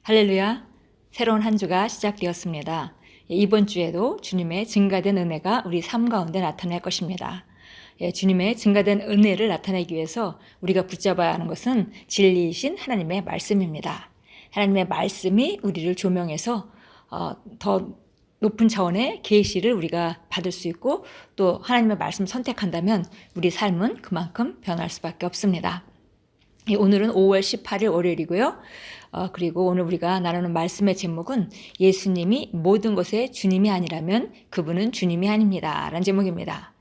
할렐루야. 새로운 한 주가 시작되었습니다. 이번 주에도 주님의 증가된 은혜가 우리 삶 가운데 나타날 것입니다. 주님의 증가된 은혜를 나타내기 위해서 우리가 붙잡아야 하는 것은 진리이신 하나님의 말씀입니다. 하나님의 말씀이 우리를 조명해서 더 높은 차원의 계시를 우리가 받을 수 있고, 또 하나님의 말씀을 선택한다면 우리 삶은 그만큼 변할 수밖에 없습니다. 오늘은 5월 18일 월요일이고요. 그리고 오늘 우리가 나누는 말씀의 제목은 예수님이 모든 것의 주님이 아니라면 그분은 주님이 아닙니다 라는 제목입니다.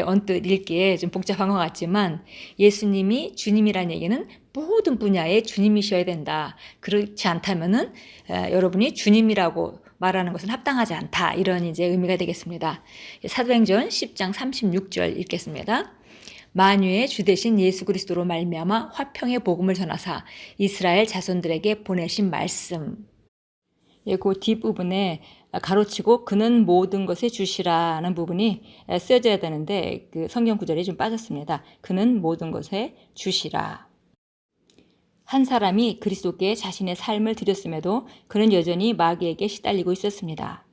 언뜻 읽기에 좀 복잡한 것 같지만 예수님이 주님이라는 얘기는 모든 분야의 주님이셔야 된다. 그렇지 않다면은 여러분이 주님이라고 말하는 것은 합당하지 않다. 이런 이제 의미가 되겠습니다. 사도행전 10장 36절 읽겠습니다. 만유의 주 되신 예수 그리스도로 말미암아 화평의 복음을 전하사 이스라엘 자손들에게 보내신 말씀. 그 뒷부분에 가로치고 그는 모든 것에 주시라는 부분이 쓰여져야 되는데 그 성경 구절이 좀 빠졌습니다. 그는 모든 것에 주시라. 한 사람이 그리스도께 자신의 삶을 드렸음에도 그는 여전히 마귀에게 시달리고 있었습니다.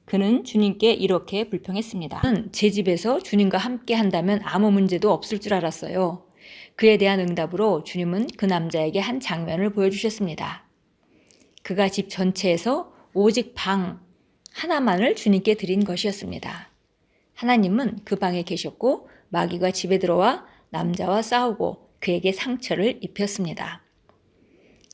그는 주님께 이렇게 불평했습니다. 제 집에서 주님과 함께 한다면 아무 문제도 없을 줄 알았어요. 그에 대한 응답으로 주님은 그 남자에게 한 장면을 보여주셨습니다. 그가 집 전체에서 오직 방 하나만을 주님께 드린 것이었습니다. 하나님은 그 방에 계셨고 마귀가 집에 들어와 남자와 싸우고 그에게 상처를 입혔습니다.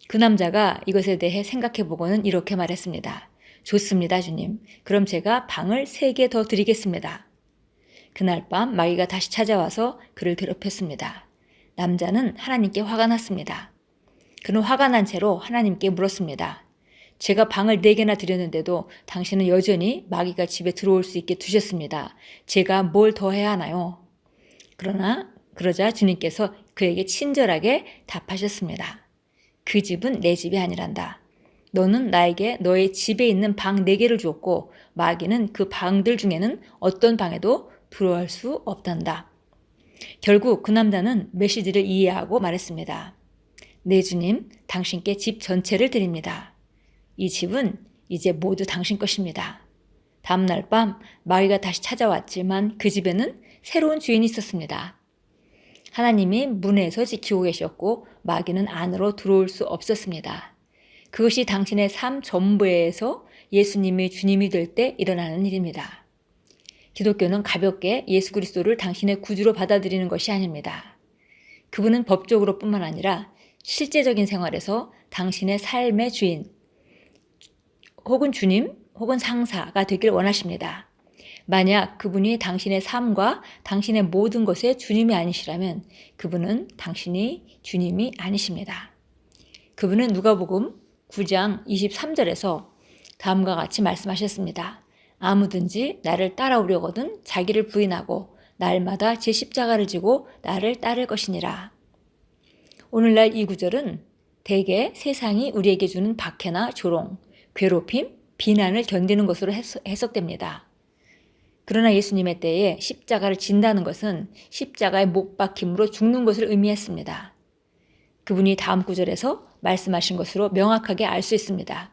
그 남자가 이것에 대해 생각해 보고는 이렇게 말했습니다. 좋습니다, 주님. 그럼 제가 방을 3개 더 드리겠습니다. 그날 밤 마귀가 다시 찾아와서 그를 괴롭혔습니다. 남자는 하나님께 화가 났습니다. 그는 화가 난 채로 하나님께 물었습니다. 제가 방을 4개나 드렸는데도 당신은 여전히 마귀가 집에 들어올 수 있게 두셨습니다. 제가 뭘 더 해야 하나요? 그러자 주님께서 그에게 친절하게 답하셨습니다. 그 집은 내 집이 아니란다. 너는 나에게 너의 집에 있는 방 4개를 주었고 마귀는 그 방들 중에는 어떤 방에도 들어올 수 없단다. 결국 그 남자는 메시지를 이해하고 말했습니다. 네 주님, 당신께 집 전체를 드립니다. 이 집은 이제 모두 당신 것입니다. 다음날 밤 마귀가 다시 찾아왔지만 그 집에는 새로운 주인이 있었습니다. 하나님이 문에서 지키고 계셨고 마귀는 안으로 들어올 수 없었습니다. 그것이 당신의 삶 전부에서 예수님이 주님이 될 때 일어나는 일입니다. 기독교는 가볍게 예수 그리스도를 당신의 구주로 받아들이는 것이 아닙니다. 그분은 법적으로 뿐만 아니라 실제적인 생활에서 당신의 삶의 주인, 혹은 주님, 혹은 상사가 되길 원하십니다. 만약 그분이 당신의 삶과 당신의 모든 것의 주님이 아니시라면 그분은 당신이 주님이 아니십니다. 그분은 누가복음 9장 23절에서 다음과 같이 말씀하셨습니다. 아무든지 나를 따라오려거든 자기를 부인하고 날마다 제 십자가를 지고 나를 따를 것이니라. 오늘날 이 구절은 대개 세상이 우리에게 주는 박해나 조롱, 괴롭힘, 비난을 견디는 것으로 해석됩니다. 그러나 예수님의 때에 십자가를 진다는 것은 십자가에 못 박힘으로 죽는 것을 의미했습니다. 그분이 다음 구절에서 말씀하신 것으로 명확하게 알 수 있습니다.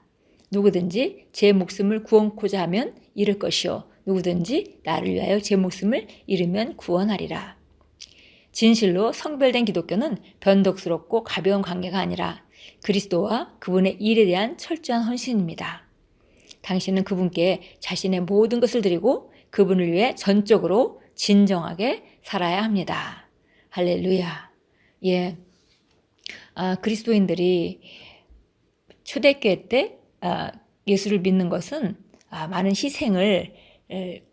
누구든지 제 목숨을 구원코자 하면 잃을 것이요 누구든지 나를 위하여 제 목숨을 잃으면 구원하리라. 진실로 성별된 기독교는 변덕스럽고 가벼운 관계가 아니라 그리스도와 그분의 일에 대한 철저한 헌신입니다. 당신은 그분께 자신의 모든 것을 드리고 그분을 위해 전적으로 진정하게 살아야 합니다. 할렐루야. 그리스도인들이 초대교회 때 예수를 믿는 것은 많은 희생을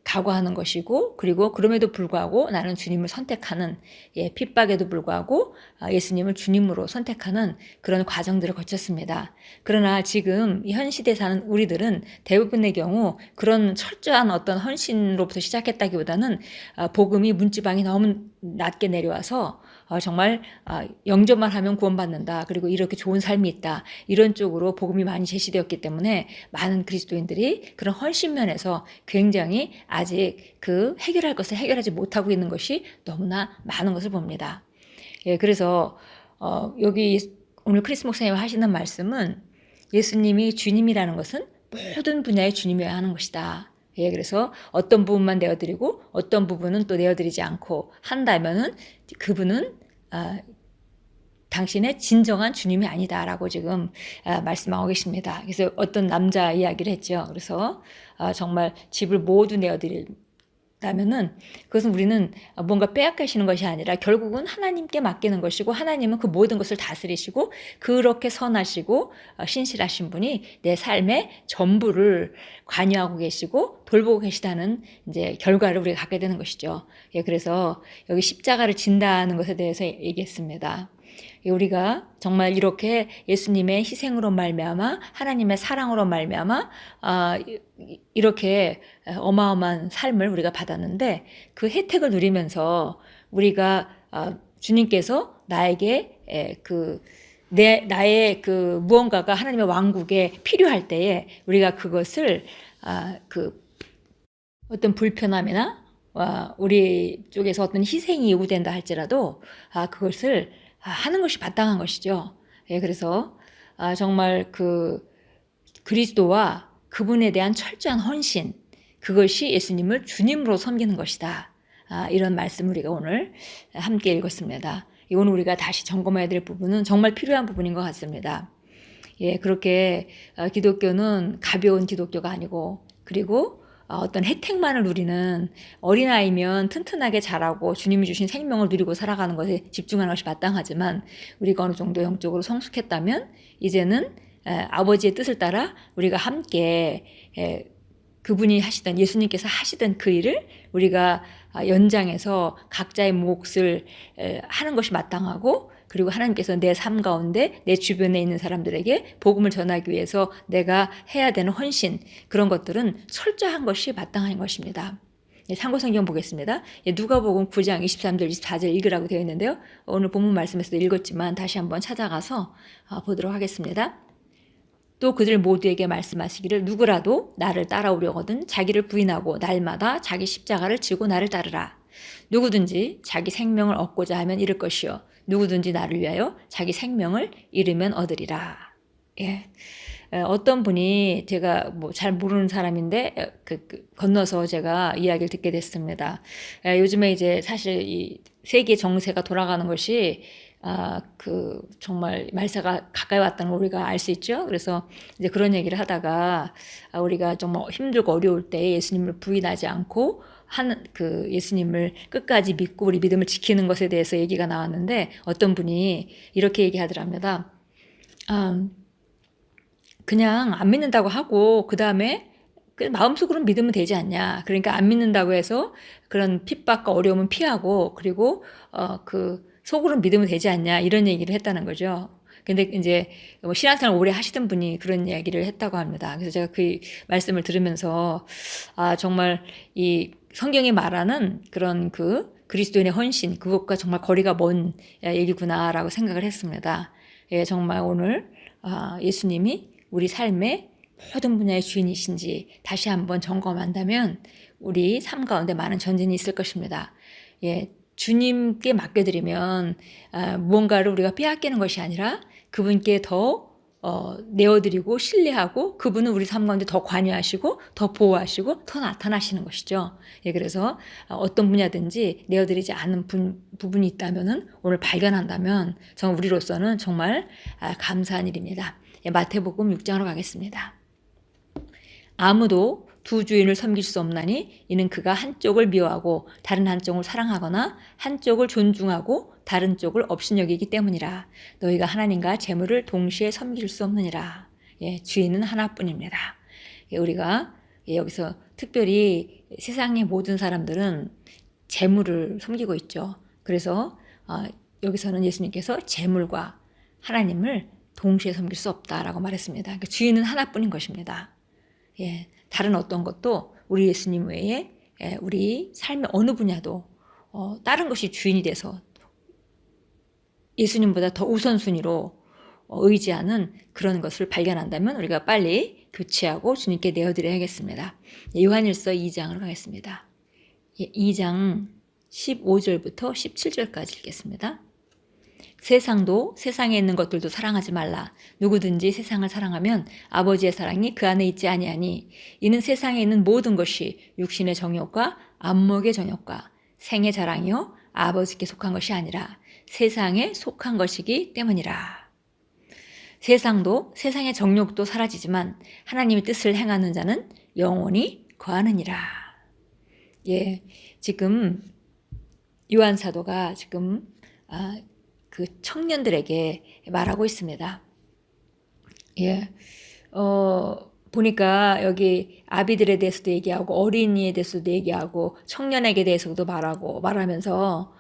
각오하는 것이고, 그리고 그럼에도 불구하고 나는 주님을 선택하는, 핍박에도 불구하고 예수님을 주님으로 선택하는 그런 과정들을 거쳤습니다. 그러나 지금 현 시대에 사는 우리들은 대부분의 경우 그런 철저한 어떤 헌신으로부터 시작했다기보다는 복음이 문지방이 너무 낮게 내려와서 정말 영접만 하면 구원받는다, 그리고 이렇게 좋은 삶이 있다, 이런 쪽으로 복음이 많이 제시되었기 때문에 많은 그리스도인들이 그런 헌신 면에서 굉장히 아직 그 해결할 것을 해결하지 못하고 있는 것이 너무나 많은 것을 봅니다. 그래서 여기 오늘 크리스 목사님 하시는 말씀은 예수님이 주님이라는 것은 모든 분야의 주님이어야 하는 것이다. 예, 그래서 어떤 부분만 내어드리고 어떤 부분은 또 내어드리지 않고 한다면은 그분은 당신의 진정한 주님이 아니다라고 지금 말씀하고 계십니다. 그래서 어떤 남자 이야기를 했죠. 그래서 정말 집을 모두 내어드린다면은 그것은 우리는 뭔가 빼앗기시는 것이 아니라 결국은 하나님께 맡기는 것이고 하나님은 그 모든 것을 다스리시고 그렇게 선하시고 신실하신 분이 내 삶의 전부를 관여하고 계시고 돌보고 계시다는 이제 결과를 우리가 갖게 되는 것이죠. 예, 그래서 여기 십자가를 진다는 것에 대해서 얘기했습니다. 우리가 정말 이렇게 예수님의 희생으로 말미암아 하나님의 사랑으로 말미암아 이렇게 어마어마한 삶을 우리가 받았는데 그 혜택을 누리면서 우리가 주님께서 나에게 나의 그 무언가가 하나님의 왕국에 필요할 때에 우리가 그것을 어떤 불편함이나 우리 쪽에서 어떤 희생이 요구된다 할지라도 그것을 하는 것이 마땅한 것이죠. 예, 그래서 정말 그리스도와 그분에 대한 철저한 헌신, 그것이 예수님을 주님으로 섬기는 것이다. 이런 말씀 우리가 오늘 함께 읽었습니다. 오늘 우리가 다시 점검해야 될 부분은 정말 필요한 부분인 것 같습니다. 예, 그렇게 기독교는 가벼운 기독교가 아니고 그리고 어떤 혜택만을 누리는 어린아이면 튼튼하게 자라고 주님이 주신 생명을 누리고 살아가는 것에 집중하는 것이 마땅하지만 우리가 어느 정도 영적으로 성숙했다면 이제는 아버지의 뜻을 따라 우리가 함께 그분이 하시던 예수님께서 하시던 그 일을 우리가 연장해서 각자의 몫을 하는 것이 마땅하고 그리고 하나님께서 내 삶 가운데 내 주변에 있는 사람들에게 복음을 전하기 위해서 내가 해야 되는 헌신 그런 것들은 철저한 것이 마땅한 것입니다. 참고성경 보겠습니다. 누가복음 9장 23절 24절 읽으라고 되어 있는데요. 오늘 본문 말씀에서도 읽었지만 다시 한번 찾아가서 보도록 하겠습니다. 또 그들 모두에게 말씀하시기를 누구라도 나를 따라오려거든 자기를 부인하고 날마다 자기 십자가를 지고 나를 따르라. 누구든지 자기 생명을 얻고자 하면 잃을 것이요 누구든지 나를 위하여 자기 생명을 잃으면 얻으리라. 예. 어떤 분이 제가 뭐 잘 모르는 사람인데 건너서 제가 이야기를 듣게 됐습니다. 요즘에 이제 사실 이 세계 정세가 돌아가는 것이 정말 말세가 가까이 왔다는 걸 우리가 알 수 있죠. 그래서 이제 그런 얘기를 하다가 우리가 정말 힘들고 어려울 때 예수님을 부인하지 않고 예수님을 끝까지 믿고 우리 믿음을 지키는 것에 대해서 얘기가 나왔는데 어떤 분이 이렇게 얘기하더랍니다. 그냥 안 믿는다고 하고 그 다음에 마음속으로는 믿으면 되지 않냐. 그러니까 안 믿는다고 해서 그런 핍박과 어려움은 피하고 그리고 속으로는 믿으면 되지 않냐 이런 얘기를 했다는 거죠. 근데 이제 신앙생활 오래 하시던 분이 그런 이야기를 했다고 합니다. 그래서 제가 그 말씀을 들으면서 정말 이 성경이 말하는 그런 그리스도인의 헌신 그것과 정말 거리가 먼 얘기구나라고 생각을 했습니다. 예, 정말 오늘 예수님이 우리 삶의 모든 분야의 주인이신지 다시 한번 점검한다면 우리 삶 가운데 많은 전진이 있을 것입니다. 예, 주님께 맡겨드리면 무언가를 우리가 빼앗기는 것이 아니라 그분께 더 내어드리고 신뢰하고 그분은 우리 삶 가운데 더 관여하시고 더 보호하시고 더 나타나시는 것이죠. 예, 그래서 어떤 분야든지 내어드리지 않은 부분이 있다면 오늘 발견한다면 정말 우리로서는 정말 감사한 일입니다. 예, 마태복음 6장으로 가겠습니다. 아무도 두 주인을 섬길 수 없나니 이는 그가 한쪽을 미워하고 다른 한쪽을 사랑하거나 한쪽을 존중하고 다른 쪽을 업신여기기 때문이라. 너희가 하나님과 재물을 동시에 섬길 수 없느니라. 예, 주인은 하나뿐입니다. 예, 우리가 여기서 특별히 세상의 모든 사람들은 재물을 섬기고 있죠. 그래서 여기서는 예수님께서 재물과 하나님을 동시에 섬길 수 없다라고 말했습니다. 그러니까 주인은 하나뿐인 것입니다. 예, 다른 어떤 것도 우리 예수님 외에 우리 삶의 어느 분야도 다른 것이 주인이 돼서 예수님보다 더 우선순위로 의지하는 그런 것을 발견한다면 우리가 빨리 교체하고 주님께 내어드려야겠습니다. 요한일서 2장으로 가겠습니다. 2장 15절부터 17절까지 읽겠습니다. 세상도 세상에 있는 것들도 사랑하지 말라. 누구든지 세상을 사랑하면 아버지의 사랑이 그 안에 있지 아니하니 이는 세상에 있는 모든 것이 육신의 정욕과 안목의 정욕과 생의 자랑이요 아버지께 속한 것이 아니라 세상에 속한 것이기 때문이라. 세상도 세상의 정욕도 사라지지만 하나님의 뜻을 행하는 자는 영원히 거하느니라. 예, 지금 요한 사도가 지금 그 청년들에게 말하고 있습니다. 예, 보니까 여기 아비들에 대해서도 얘기하고 어린이에 대해서도 얘기하고 청년에게 대해서도 말하면서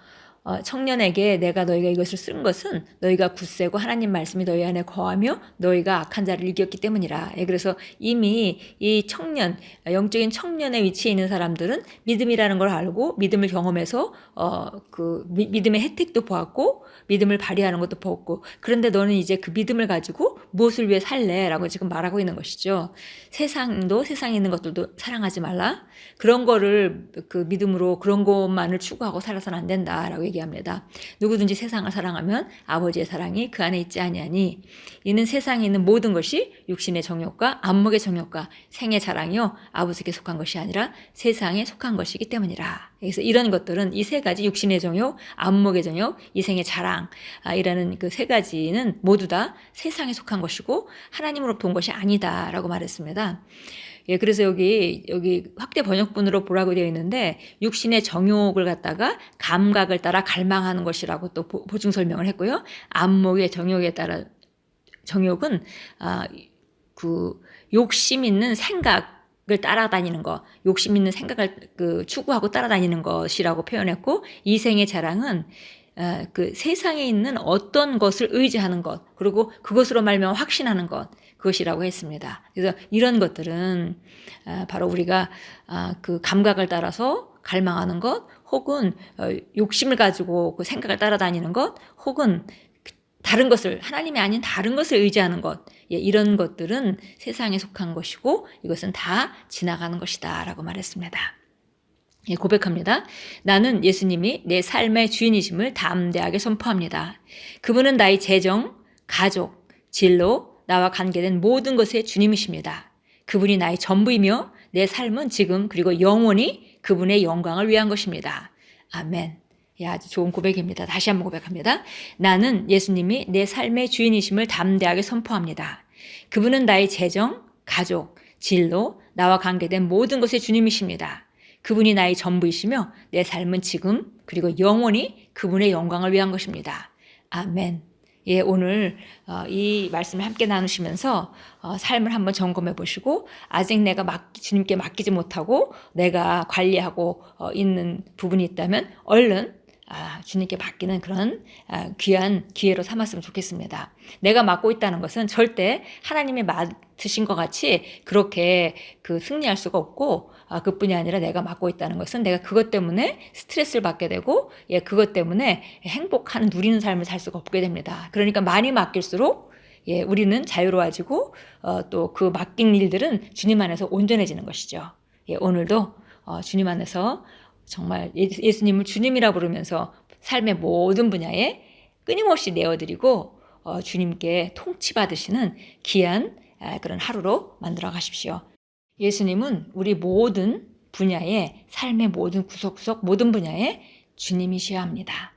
청년에게 내가 너희가 이것을 쓴 것은 너희가 굳세고 하나님 말씀이 너희 안에 거하며 너희가 악한 자를 이겼기 때문이라. 예, 그래서 이미 이 청년, 영적인 청년의 위치에 있는 사람들은 믿음이라는 걸 알고 믿음을 경험해서 그 믿음의 혜택도 보았고 믿음을 발휘하는 것도 보았고, 그런데 너는 이제 그 믿음을 가지고 무엇을 위해 살래라고 지금 말하고 있는 것이죠. 세상도 세상에 있는 것들도 사랑하지 말라. 그런 거를 그 믿음으로 그런 것만을 추구하고 살아서는 안 된다라고 얘기합니다. 누구든지 세상을 사랑하면 아버지의 사랑이 그 안에 있지 아니하니 이는 세상에 있는 모든 것이 육신의 정욕과 안목의 정욕과 생의 자랑이요 아버지께 속한 것이 아니라 세상에 속한 것이기 때문이라. 그래서 이런 것들은 이 세 가지 육신의 정욕, 안목의 정욕, 이생의 자랑 이라는 그 세 가지는 모두 다 세상에 속한 것이고 하나님으로부터 온 것이 아니다라고 말했습니다. 예, 그래서 여기 확대 번역본으로 보라고 되어 있는데 육신의 정욕을 갖다가 감각을 따라 갈망하는 것이라고 또 보충 설명을 했고요. 안목의 정욕에 따라 정욕은 그 욕심 있는 생각을 따라다니는 것, 욕심 있는 생각을 그 추구하고 따라다니는 것이라고 표현했고, 이생의 자랑은 그 세상에 있는 어떤 것을 의지하는 것, 그리고 그것으로 말미암아 확신하는 것, 그것이라고 했습니다. 그래서 이런 것들은 바로 우리가 그 감각을 따라서 갈망하는 것, 혹은 욕심을 가지고 그 생각을 따라다니는 것, 혹은 다른 것을, 하나님이 아닌 다른 것을 의지하는 것, 예, 이런 것들은 세상에 속한 것이고 이것은 다 지나가는 것이다 라고 말했습니다. 예, 고백합니다. 나는 예수님이 내 삶의 주인이심을 담대하게 선포합니다. 그분은 나의 재정, 가족, 진로, 나와 관계된 모든 것의 주님이십니다. 그분이 나의 전부이며 내 삶은 지금 그리고 영원히 그분의 영광을 위한 것입니다. 아멘. 예, 아주 좋은 고백입니다. 다시 한번 고백합니다. 나는 예수님이 내 삶의 주인이심을 담대하게 선포합니다. 그분은 나의 재정, 가족, 진로, 나와 관계된 모든 것의 주님이십니다. 그분이 나의 전부이시며 내 삶은 지금 그리고 영원히 그분의 영광을 위한 것입니다. 아멘. 예, 오늘 이 말씀을 함께 나누시면서 삶을 한번 점검해 보시고 아직 내가 주님께 맡기지 못하고 내가 관리하고 있는 부분이 있다면 얼른 주님께 맡기는 그런 귀한 기회로 삼았으면 좋겠습니다. 내가 맡고 있다는 것은 절대 하나님이 맡으신 것 같이 그렇게 승리할 수가 없고, 그뿐이 아니라 내가 맡고 있다는 것은 내가 그것 때문에 스트레스를 받게 되고, 예, 그것 때문에 행복한 누리는 삶을 살 수가 없게 됩니다. 그러니까 많이 맡길수록 예, 우리는 자유로워지고 또 그 맡긴 일들은 주님 안에서 온전해지는 것이죠. 예, 오늘도 주님 안에서 정말 예수님을 주님이라 부르면서 삶의 모든 분야에 끊임없이 내어드리고 주님께 통치받으시는 귀한 그런 하루로 만들어 가십시오. 예수님은 우리 모든 분야의 삶의 모든 구석구석 모든 분야에 주님이셔야 합니다.